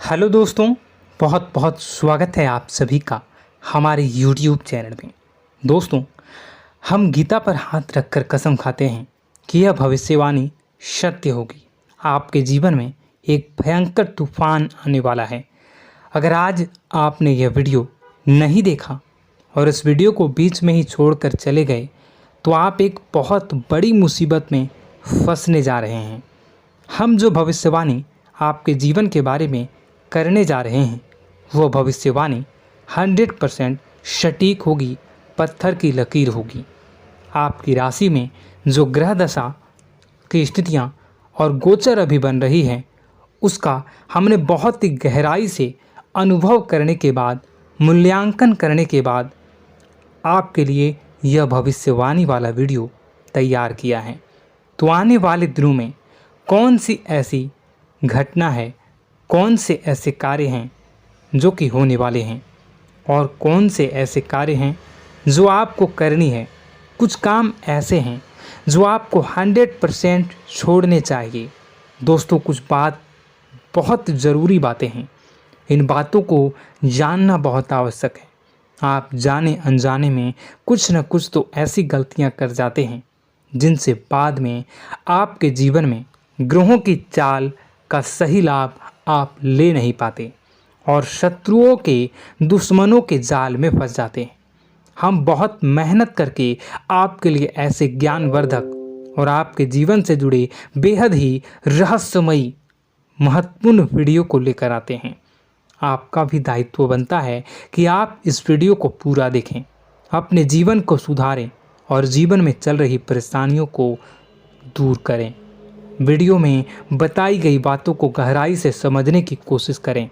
Hello दोस्तों, बहुत बहुत स्वागत है आप सभी का हमारे YouTube चैनल में। दोस्तों, हम गीता पर हाथ रखकर कसम खाते हैं कि यह भविष्यवाणी सत्य होगी। आपके जीवन में एक भयंकर तूफान आने वाला है। अगर आज आपने यह वीडियो नहीं देखा और इस वीडियो को बीच में ही छोड़कर चले गए तो आप एक बहुत बड़ी मुसीबत में फंसने जा रहे हैं। हम जो भविष्यवाणी आपके जीवन के बारे में करने जा रहे हैं वो भविष्यवाणी 100% सटीक होगी, पत्थर की लकीर होगी। आपकी राशि में जो ग्रह दशा की स्थितियां और गोचर अभी बन रही है उसका हमने बहुत ही गहराई से अनुभव करने के बाद, मूल्यांकन करने के बाद आपके लिए यह भविष्यवाणी वाला वीडियो तैयार किया है। तो आने वाले दिनों में कौन सी ऐसी घटना है, कौन से ऐसे कार्य हैं जो कि होने वाले हैं और कौन से ऐसे कार्य हैं जो आपको करनी है। कुछ काम ऐसे हैं जो आपको 100% छोड़ने चाहिए। दोस्तों, कुछ बात बहुत ज़रूरी बातें हैं। इन बातों को जानना बहुत आवश्यक है। आप जाने अनजाने में कुछ न कुछ तो ऐसी गलतियां कर जाते हैं जिनसे बाद में आपके जीवन में ग्रहों की चाल का सही लाभ आप ले नहीं पाते और शत्रुओं के, दुश्मनों के जाल में फंस जाते हैं। हम बहुत मेहनत करके आपके लिए ऐसे ज्ञानवर्धक और आपके जीवन से जुड़े बेहद ही रहस्यमयी महत्वपूर्ण वीडियो को लेकर आते हैं। आपका भी दायित्व बनता है कि आप इस वीडियो को पूरा देखें, अपने जीवन को सुधारें और जीवन में चल रही परेशानियों को दूर करें। वीडियो में बताई गई बातों को गहराई से समझने की कोशिश करें।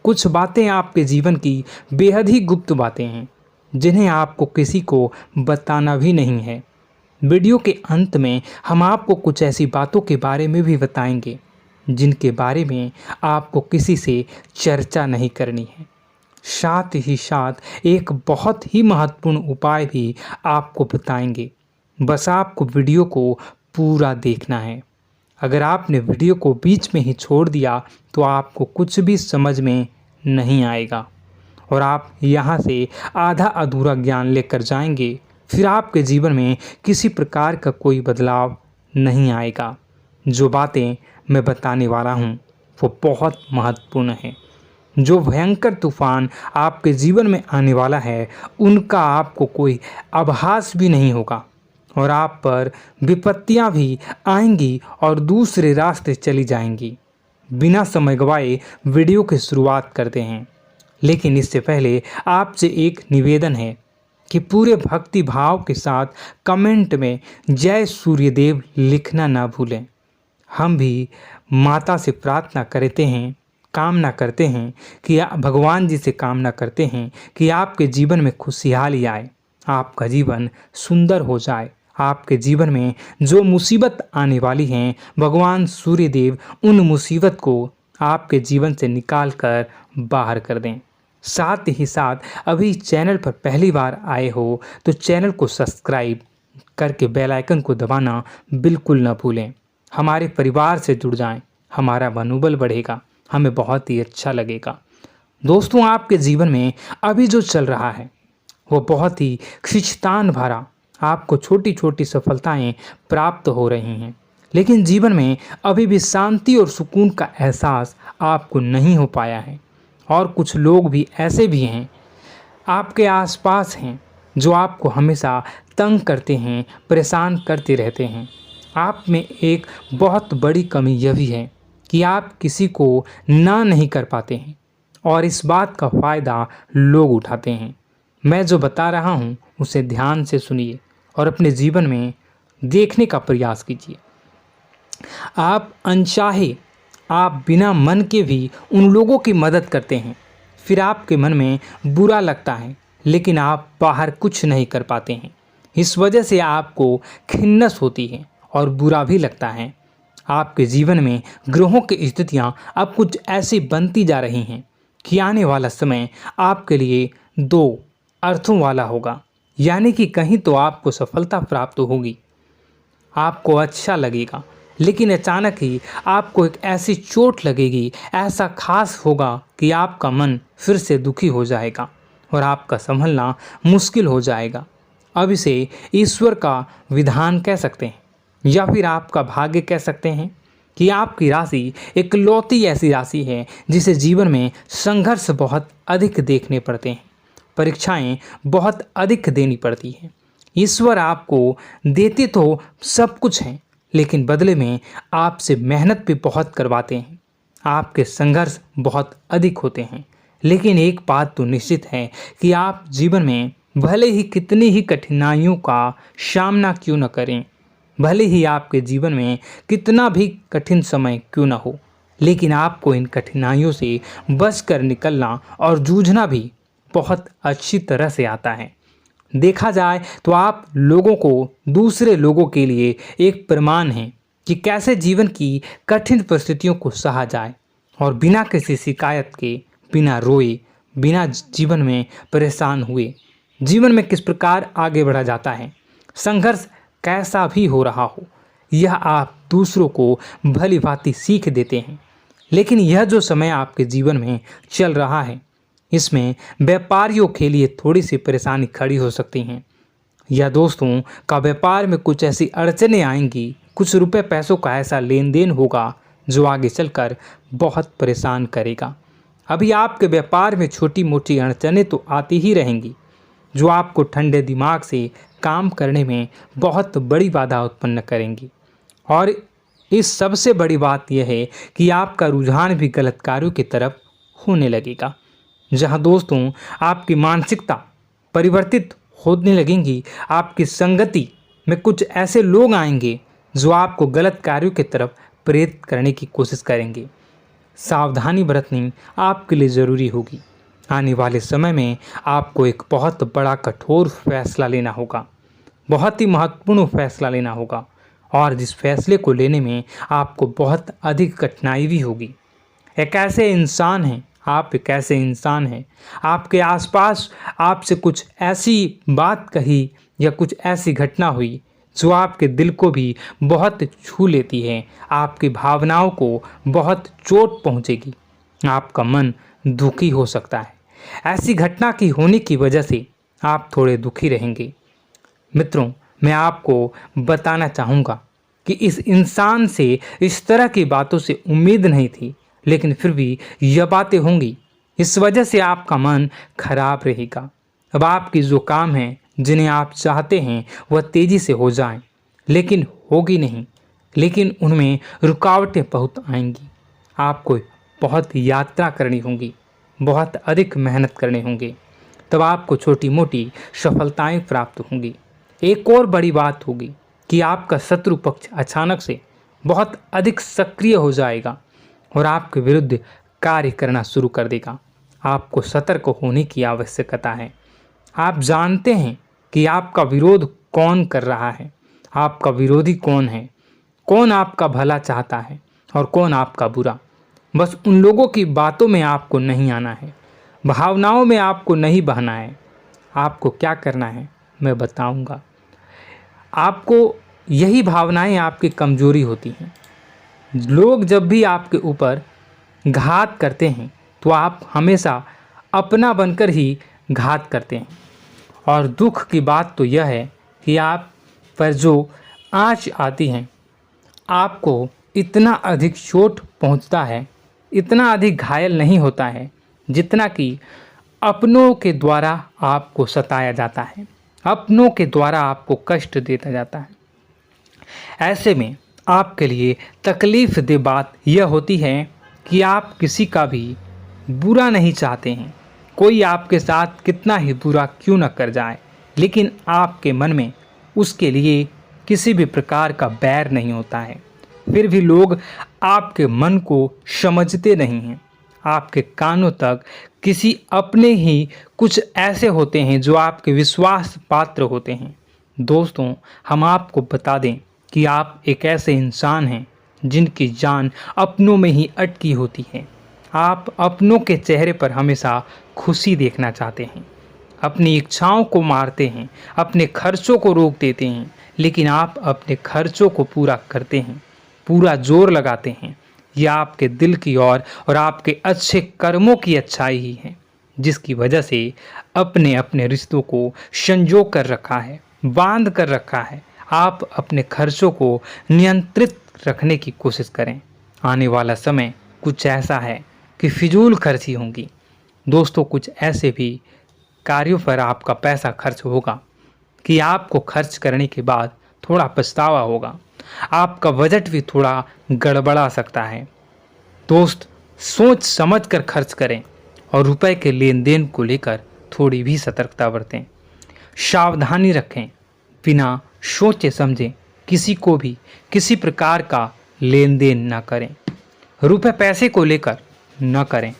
कुछ बातें आपके जीवन की बेहद ही गुप्त बातें हैं जिन्हें आपको किसी को बताना भी नहीं है। वीडियो के अंत में हम आपको कुछ ऐसी बातों के बारे में भी बताएंगे जिनके बारे में आपको किसी से चर्चा नहीं करनी है। साथ ही साथ एक बहुत ही महत्वपूर्ण उपाय भी आपको बताएंगे। बस आपको वीडियो को पूरा देखना है। अगर आपने वीडियो को बीच में ही छोड़ दिया तो आपको कुछ भी समझ में नहीं आएगा और आप यहाँ से आधा अधूरा ज्ञान लेकर जाएंगे। फिर आपके जीवन में किसी प्रकार का कोई बदलाव नहीं आएगा। जो बातें मैं बताने वाला हूँ वो बहुत महत्वपूर्ण है। जो भयंकर तूफान आपके जीवन में आने वाला है उनका आपको कोई आभास भी नहीं होगा और आप पर विपत्तियां भी आएंगी और दूसरे रास्ते चली जाएंगी। बिना समय गवाए वीडियो की शुरुआत करते हैं, लेकिन इससे पहले आपसे एक निवेदन है कि पूरे भक्ति भाव के साथ कमेंट में जय सूर्यदेव लिखना ना भूलें। हम भी माता से प्रार्थना करते हैं, कामना करते हैं कि भगवान जी से कामना करते हैं कि आपके जीवन में खुशहाली आए, आपका जीवन सुंदर हो जाए। आपके जीवन में जो मुसीबत आने वाली हैं भगवान सूर्यदेव उन मुसीबत को आपके जीवन से निकाल कर बाहर कर दें। साथ ही साथ अभी चैनल पर पहली बार आए हो तो चैनल को सब्सक्राइब करके बेल आइकन को दबाना बिल्कुल न भूलें। हमारे परिवार से जुड़ जाएं, हमारा मनोबल बढ़ेगा, हमें बहुत ही अच्छा लगेगा। दोस्तों, आपके जीवन में अभी जो चल रहा है वो बहुत ही खींचतान भरा, आपको छोटी छोटी सफलताएं प्राप्त हो रही हैं, लेकिन जीवन में अभी भी शांति और सुकून का एहसास आपको नहीं हो पाया है। और कुछ लोग भी ऐसे भी हैं आपके आसपास हैं जो आपको हमेशा तंग करते हैं, परेशान करते रहते हैं। आप में एक बहुत बड़ी कमी यह भी है कि आप किसी को ना नहीं कर पाते हैं और इस बात का फ़ायदा लोग उठाते हैं। मैं जो बता रहा हूँ उसे ध्यान से सुनिए और अपने जीवन में देखने का प्रयास कीजिए। आप अनचाहे, आप बिना मन के भी उन लोगों की मदद करते हैं, फिर आपके मन में बुरा लगता है लेकिन आप बाहर कुछ नहीं कर पाते हैं। इस वजह से आपको खिन्नस होती है और बुरा भी लगता है। आपके जीवन में ग्रहों की स्थितियाँ अब कुछ ऐसी बनती जा रही हैं कि आने वाला समय आपके लिए दो अर्थों वाला होगा। यानी कि कहीं तो आपको सफलता प्राप्त होगी, आपको अच्छा लगेगा लेकिन अचानक ही आपको एक ऐसी चोट लगेगी, ऐसा खास होगा कि आपका मन फिर से दुखी हो जाएगा और आपका संभलना मुश्किल हो जाएगा। अब इसे ईश्वर का विधान कह सकते हैं या फिर आपका भाग्य कह सकते हैं कि आपकी राशि इकलौती ऐसी राशि है जिसे जीवन में संघर्ष बहुत अधिक देखने पड़ते हैं, परीक्षाएं बहुत अधिक देनी पड़ती हैं। ईश्वर आपको देते तो सब कुछ हैं, लेकिन बदले में आपसे मेहनत भी बहुत करवाते हैं। आपके संघर्ष बहुत अधिक होते हैं, लेकिन एक बात तो निश्चित है कि आप जीवन में भले ही कितनी ही कठिनाइयों का सामना क्यों न करें, भले ही आपके जीवन में कितना भी कठिन समय क्यों न हो, लेकिन आपको इन कठिनाइयों से बच कर निकलना और जूझना भी बहुत अच्छी तरह से आता है। देखा जाए तो आप लोगों को दूसरे लोगों के लिए एक प्रमाण हैं कि कैसे जीवन की कठिन परिस्थितियों को सहा जाए और बिना किसी शिकायत के, बिना रोए, बिना जीवन में परेशान हुए जीवन में किस प्रकार आगे बढ़ा जाता है। संघर्ष कैसा भी हो रहा हो, यह आप दूसरों को भली भांति सीख देते हैं। लेकिन यह जो समय आपके जीवन में चल रहा है, इसमें व्यापारियों के लिए थोड़ी सी परेशानी खड़ी हो सकती हैं, या दोस्तों का व्यापार में कुछ ऐसी अड़चनें आएंगी, कुछ रुपए पैसों का ऐसा लेन देन होगा जो आगे चलकर बहुत परेशान करेगा। अभी आपके व्यापार में छोटी मोटी अड़चनें तो आती ही रहेंगी, जो आपको ठंडे दिमाग से काम करने में बहुत बड़ी बाधा उत्पन्न करेंगी। और इस सबसे बड़ी बात यह है कि आपका रुझान भी गलत कार्यों की तरफ होने लगेगा, जहां दोस्तों आपकी मानसिकता परिवर्तित होने लगेंगी। आपकी संगति में कुछ ऐसे लोग आएंगे जो आपको गलत कार्यों की तरफ प्रेरित करने की कोशिश करेंगे। सावधानी बरतनी आपके लिए ज़रूरी होगी। आने वाले समय में आपको एक बहुत बड़ा कठोर फैसला लेना होगा, बहुत ही महत्वपूर्ण फैसला लेना होगा, और जिस फैसले को लेने में आपको बहुत अधिक कठिनाई भी होगी। एक ऐसे इंसान हैं, आप एक ऐसे इंसान हैं, आपके आसपास आपसे कुछ ऐसी बात कही या कुछ ऐसी घटना हुई जो आपके दिल को भी बहुत छू लेती है, आपकी भावनाओं को बहुत चोट पहुंचेगी, आपका मन दुखी हो सकता है। ऐसी घटना की होने की वजह से आप थोड़े दुखी रहेंगे। मित्रों, मैं आपको बताना चाहूँगा कि इस इंसान से इस तरह की बातों से उम्मीद नहीं थी, लेकिन फिर भी यह बातें होंगी। इस वजह से आपका मन खराब रहेगा। अब आपकी जो काम है, जिन्हें आप चाहते हैं वह तेज़ी से हो जाएं, लेकिन होगी नहीं, लेकिन उनमें रुकावटें बहुत आएंगी। आपको बहुत यात्रा करनी होगी, बहुत अधिक मेहनत करने होंगे, तब आपको छोटी मोटी सफलताएं प्राप्त होंगी। एक और बड़ी बात होगी कि आपका शत्रु पक्ष अचानक से बहुत अधिक सक्रिय हो जाएगा और आपके विरुद्ध कार्य करना शुरू कर देगा। आपको सतर्क होने की आवश्यकता है। आप जानते हैं कि आपका विरोध कौन कर रहा है, आपका विरोधी कौन है, कौन आपका भला चाहता है और कौन आपका बुरा। बस उन लोगों की बातों में आपको नहीं आना है, भावनाओं में आपको नहीं बहना है। आपको क्या करना है मैं बताऊंगा। आपको यही भावनाएं आपकी कमजोरी होती हैं। लोग जब भी आपके ऊपर घात करते हैं तो आप हमेशा अपना बनकर ही घात करते हैं। और दुख की बात तो यह है कि आप पर जो आँच आती है, आपको इतना अधिक चोट पहुंचता है, इतना अधिक घायल नहीं होता है जितना कि अपनों के द्वारा आपको सताया जाता है, अपनों के द्वारा आपको कष्ट देता जाता है। ऐसे में आपके लिए तकलीफ दे बात यह होती है कि आप किसी का भी बुरा नहीं चाहते हैं। कोई आपके साथ कितना ही बुरा क्यों न कर जाए, लेकिन आपके मन में उसके लिए किसी भी प्रकार का बैर नहीं होता है। फिर भी लोग आपके मन को समझते नहीं हैं। आपके कानों तक किसी अपने ही कुछ ऐसे होते हैं जो आपके विश्वास पात्र होते हैं। दोस्तों, हम आपको बता दें कि आप एक ऐसे इंसान हैं जिनकी जान अपनों में ही अटकी होती है। आप अपनों के चेहरे पर हमेशा खुशी देखना चाहते हैं, अपनी इच्छाओं को मारते हैं, अपने खर्चों को रोक देते हैं, लेकिन आप अपने खर्चों को पूरा करते हैं। पूरा जोर लगाते हैं, यह आपके दिल की और आपके अच्छे कर्मों की अच्छाई ही है, जिसकी वजह से अपने अपने रिश्तों को संजो कर रखा है, बांध कर रखा है। आप अपने खर्चों को नियंत्रित रखने की कोशिश करें। आने वाला समय कुछ ऐसा है कि फिजूल खर्ची होंगी। दोस्तों, कुछ ऐसे भी कार्यों पर आपका पैसा खर्च होगा कि आपको खर्च करने के बाद थोड़ा पछतावा होगा। आपका बजट भी थोड़ा गड़बड़ा सकता है। दोस्त, सोच समझ कर खर्च करें और रुपए के लेन देन को लेकर थोड़ी भी सतर्कता बरतें। सावधानी रखें, बिना सोचे समझे किसी को भी किसी प्रकार का लेन देन न करें। रुपए पैसे को लेकर न करें,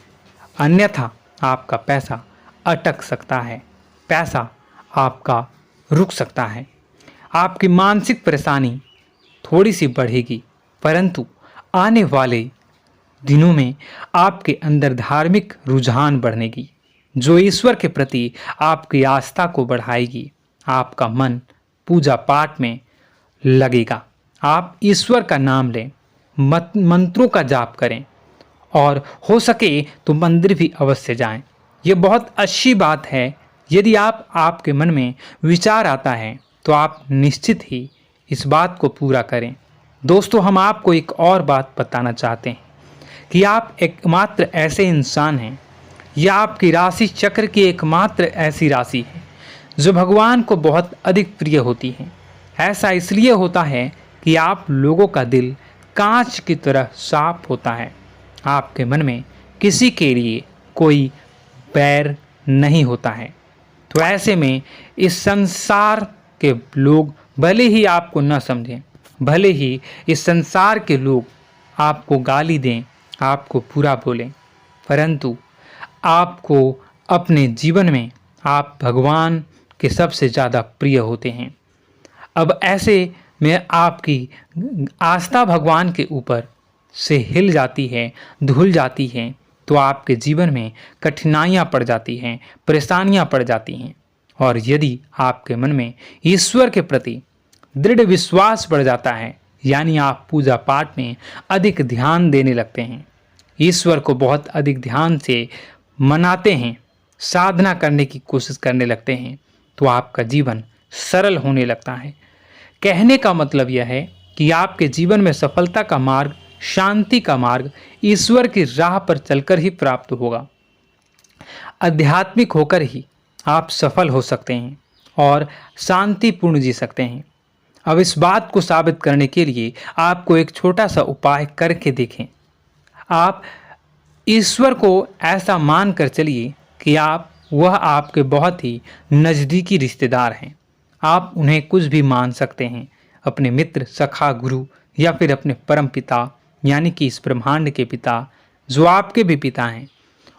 अन्यथा आपका पैसा अटक सकता है, पैसा आपका रुक सकता है। आपकी मानसिक परेशानी थोड़ी सी बढ़ेगी, परंतु आने वाले दिनों में आपके अंदर धार्मिक रुझान बढ़नेगी, जो ईश्वर के प्रति आपकी आस्था को बढ़ाएगी। आपका मन पूजा पाठ में लगेगा। आप ईश्वर का नाम लें, मंत्रों का जाप करें और हो सके तो मंदिर भी अवश्य जाएं। ये बहुत अच्छी बात है। यदि आपके मन में विचार आता है तो आप निश्चित ही इस बात को पूरा करें। दोस्तों, हम आपको एक और बात बताना चाहते हैं कि आप एकमात्र ऐसे इंसान हैं, यह आपकी राशि चक्र की एकमात्र ऐसी राशि है जो भगवान को बहुत अधिक प्रिय होती है। ऐसा इसलिए होता है कि आप लोगों का दिल कांच की तरह साफ होता है। आपके मन में किसी के लिए कोई बैर नहीं होता है। तो ऐसे में इस संसार के लोग भले ही आपको न समझें, भले ही इस संसार के लोग आपको गाली दें, आपको बुरा बोलें, परंतु आपको अपने जीवन में आप भगवान के सबसे ज़्यादा प्रिय होते हैं। अब ऐसे में आपकी आस्था भगवान के ऊपर से हिल जाती है, धुल जाती है, तो आपके जीवन में कठिनाइयाँ पड़ जाती हैं, परेशानियाँ पड़ जाती हैं। और यदि आपके मन में ईश्वर के प्रति दृढ़ विश्वास बढ़ जाता है, यानी आप पूजा पाठ में अधिक ध्यान देने लगते हैं, ईश्वर को बहुत अधिक ध्यान से मनाते हैं, साधना करने की कोशिश करने लगते हैं, तो आपका जीवन सरल होने लगता है। कहने का मतलब यह है कि आपके जीवन में सफलता का मार्ग, शांति का मार्ग ईश्वर की राह पर चलकर ही प्राप्त होगा। आध्यात्मिक होकर ही आप सफल हो सकते हैं और शांतिपूर्ण जी सकते हैं। अब इस बात को साबित करने के लिए आपको एक छोटा सा उपाय करके देखें। आप ईश्वर को ऐसा मान कर चलिए कि वह आपके बहुत ही नज़दीकी रिश्तेदार हैं। आप उन्हें कुछ भी मान सकते हैं, अपने मित्र, सखा, गुरु या फिर अपने परम पिता, यानी कि इस ब्रह्मांड के पिता, जो आपके भी पिता हैं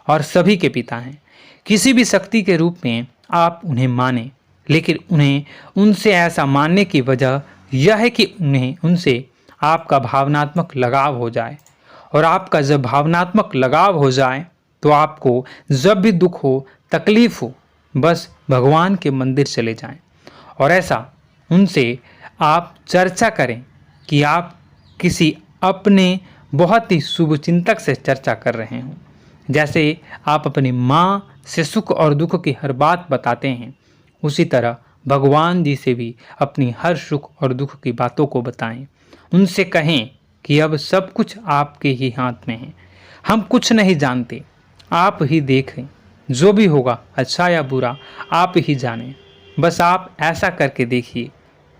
और सभी के पिता हैं। किसी भी शक्ति के रूप में आप उन्हें मानें, लेकिन उन्हें उनसे ऐसा मानने की वजह यह है कि उनसे आपका भावनात्मक लगाव हो जाए। और आपका जब भावनात्मक लगाव हो जाए तो आपको जब भी दुख हो, तकलीफ हो, बस भगवान के मंदिर चले जाएं और ऐसा उनसे आप चर्चा करें कि आप किसी अपने बहुत ही शुभचिंतक से चर्चा कर रहे हों। जैसे आप अपनी माँ से सुख और दुख की हर बात बताते हैं, उसी तरह भगवान जी से भी अपनी हर सुख और दुख की बातों को बताएं। उनसे कहें कि अब सब कुछ आपके ही हाथ में है, हम कुछ नहीं जानते, आप ही देखें, जो भी होगा अच्छा या बुरा आप ही जानें। बस आप ऐसा करके देखिए,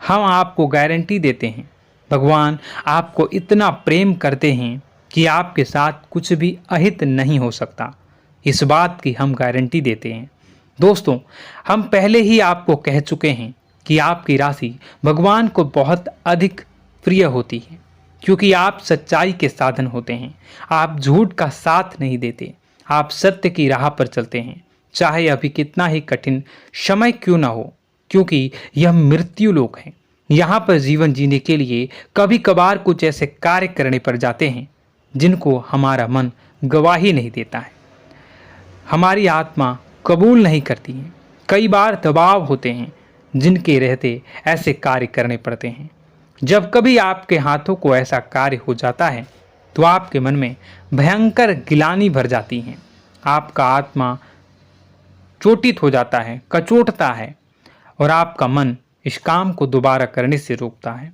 हम आपको गारंटी देते हैं भगवान आपको इतना प्रेम करते हैं कि आपके साथ कुछ भी अहित नहीं हो सकता। इस बात की हम गारंटी देते हैं। दोस्तों, हम पहले ही आपको कह चुके हैं कि आपकी राशि भगवान को बहुत अधिक प्रिय होती है, क्योंकि आप सच्चाई के साधन होते हैं। आप झूठ का साथ नहीं देते, आप सत्य की राह पर चलते हैं, चाहे अभी कितना ही कठिन समय क्यों ना हो, क्योंकि यह मृत्यु लोक है। यहाँ पर जीवन जीने के लिए कभी कभार कुछ ऐसे कार्य करने पड़ जाते हैं जिनको हमारा मन गवाही नहीं देता है, हमारी आत्मा कबूल नहीं करती है। कई बार दबाव होते हैं जिनके रहते ऐसे कार्य करने पड़ते हैं। जब कभी आपके हाथों को ऐसा कार्य हो जाता है तो आपके मन में भयंकर गिलानी भर जाती है। आपका आत्मा चोटित हो जाता है, कचोटता है और आपका मन इस काम को दोबारा करने से रोकता है।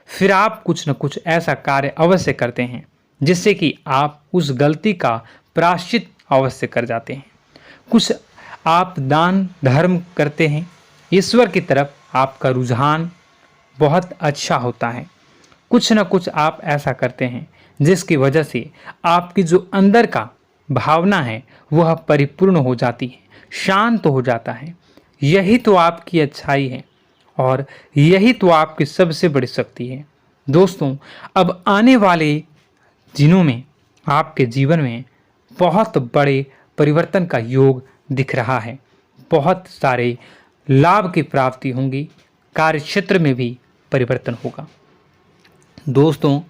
फिर आप कुछ न कुछ ऐसा कार्य अवश्य करते हैं जिससे कि आप उस गलती का प्रायश्चित अवश्य कर जाते हैं। कुछ आप दान धर्म करते हैं। ईश्वर की तरफ आपका रुझान बहुत अच्छा होता है। कुछ न कुछ आप ऐसा करते हैं जिसकी वजह से आपकी जो अंदर का भावना है वह परिपूर्ण हो जाती है, शांत हो जाता है। यही तो आपकी अच्छाई है और यही तो आपकी सबसे बड़ी शक्ति है। दोस्तों, अब आने वाले दिनों में आपके जीवन में बहुत बड़े परिवर्तन का योग दिख रहा है। बहुत सारे लाभ की प्राप्ति होंगी, कार्यक्षेत्र में भी परिवर्तन होगा। दोस्तों,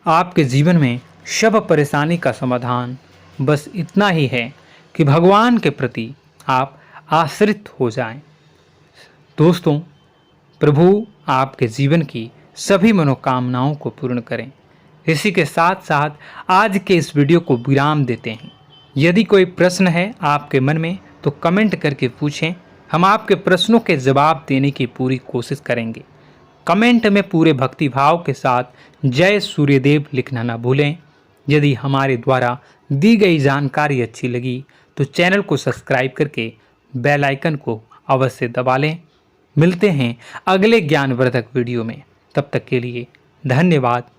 आपके जीवन में सब परेशानी का समाधान बस इतना ही है कि भगवान के प्रति आप आश्रित हो जाएं। दोस्तों, प्रभु आपके जीवन की सभी मनोकामनाओं को पूर्ण करें। इसी के साथ साथ आज के इस वीडियो को विराम देते हैं। यदि कोई प्रश्न है आपके मन में तो कमेंट करके पूछें, हम आपके प्रश्नों के जवाब देने की पूरी कोशिश करेंगे। कमेंट में पूरे भक्तिभाव के साथ जय सूर्यदेव लिखना ना भूलें। यदि हमारे द्वारा दी गई जानकारी अच्छी लगी तो चैनल को सब्सक्राइब करके बेल आइकन को अवश्य दबा लें। मिलते हैं अगले ज्ञानवर्धक वीडियो में। तब तक के लिए धन्यवाद।